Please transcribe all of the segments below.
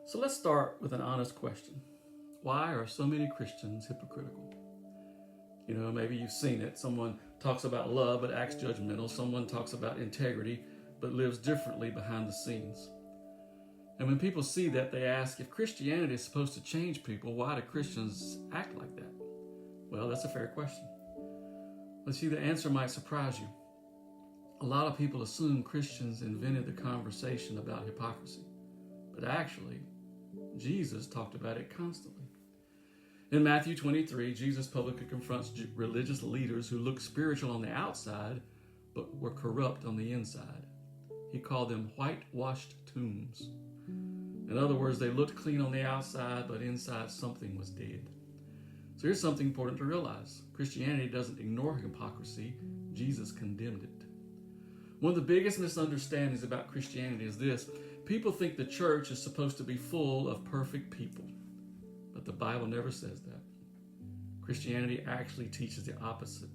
So let's start with an honest question. Why are so many Christians hypocritical? Maybe you've seen it. Someone talks about love but acts judgmental. Someone talks about integrity but lives differently behind the scenes. And when people see that, they ask, if Christianity is supposed to change people, why do Christians act like that? Well, that's a fair question. But see, the answer might surprise you. A lot of people assume Christians invented the conversation about hypocrisy. But actually, Jesus talked about it constantly. In Matthew 23, Jesus publicly confronts religious leaders who look spiritual on the outside, but were corrupt on the inside. He called them whitewashed tombs. In other words, they looked clean on the outside, but inside something was dead. So here's something important to realize. Christianity doesn't ignore hypocrisy. Jesus condemned it. One of the biggest misunderstandings about Christianity is this. People think the church is supposed to be full of perfect people. But the Bible never says that. Christianity actually teaches the opposite.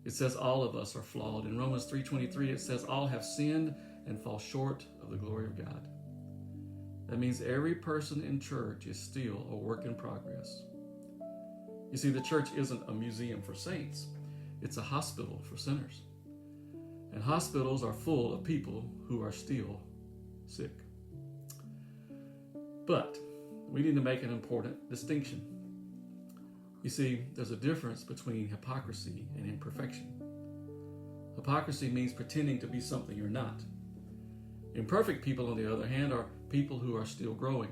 It says all of us are flawed. In Romans 3:23, it says all have sinned and fall short of the glory of God. That means every person in church is still a work in progress. You see, the church isn't a museum for saints. It's a hospital for sinners. And hospitals are full of people who are still sick. But we need to make an important distinction. You see, there's a difference between hypocrisy and imperfection. Hypocrisy means pretending to be something you're not. Imperfect people, on the other hand, are people who are still growing.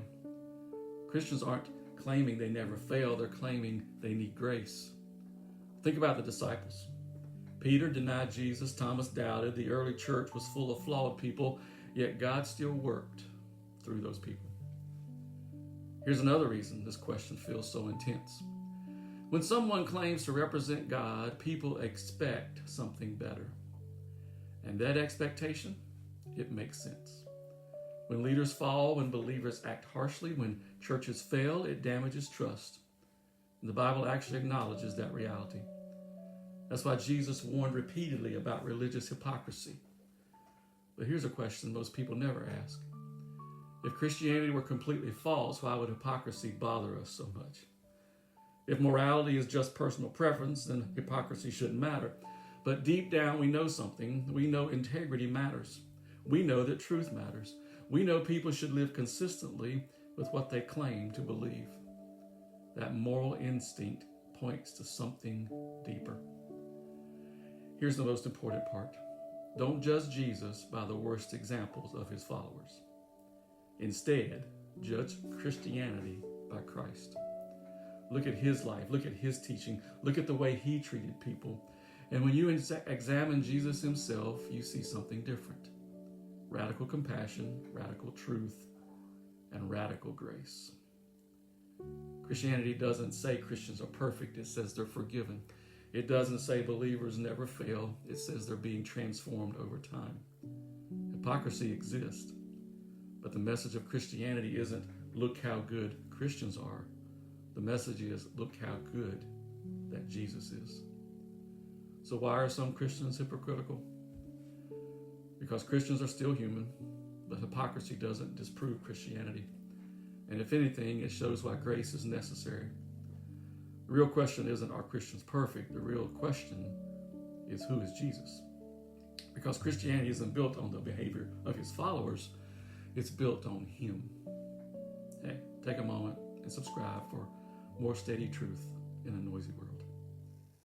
Christians aren't claiming they never fail, they're claiming they need grace. Think about the disciples. Peter denied Jesus, Thomas doubted, the early church was full of flawed people, yet God still worked through those people. Here's another reason this question feels so intense. When someone claims to represent God, people expect something better. And that expectation, it makes sense. When leaders fall, when believers act harshly, when churches fail, it damages trust. And the Bible actually acknowledges that reality. That's why Jesus warned repeatedly about religious hypocrisy. But here's a question most people never ask. If Christianity were completely false, why would hypocrisy bother us so much? If morality is just personal preference, then hypocrisy shouldn't matter. But deep down, we know something. We know integrity matters. We know that truth matters. We know people should live consistently with what they claim to believe. That moral instinct points to something deeper. Here's the most important part. Don't judge Jesus by the worst examples of his followers. Instead, judge Christianity by Christ. Look at his life. Look at his teaching. Look at the way he treated people. And when you examine Jesus himself, you see something different. Radical compassion, radical truth, and radical grace. Christianity doesn't say Christians are perfect. It says they're forgiven. It doesn't say believers never fail. It says they're being transformed over time. Hypocrisy exists. But the message of Christianity isn't, look how good Christians are. The message is, look how good that Jesus is. So why are some Christians hypocritical? Because Christians are still human, but hypocrisy doesn't disprove Christianity. And if anything, it shows why grace is necessary. The real question isn't, are Christians perfect? The real question is, who is Jesus? Because Christianity isn't built on the behavior of his followers, it's built on him. Hey, take a moment and subscribe for more steady truth in a noisy world.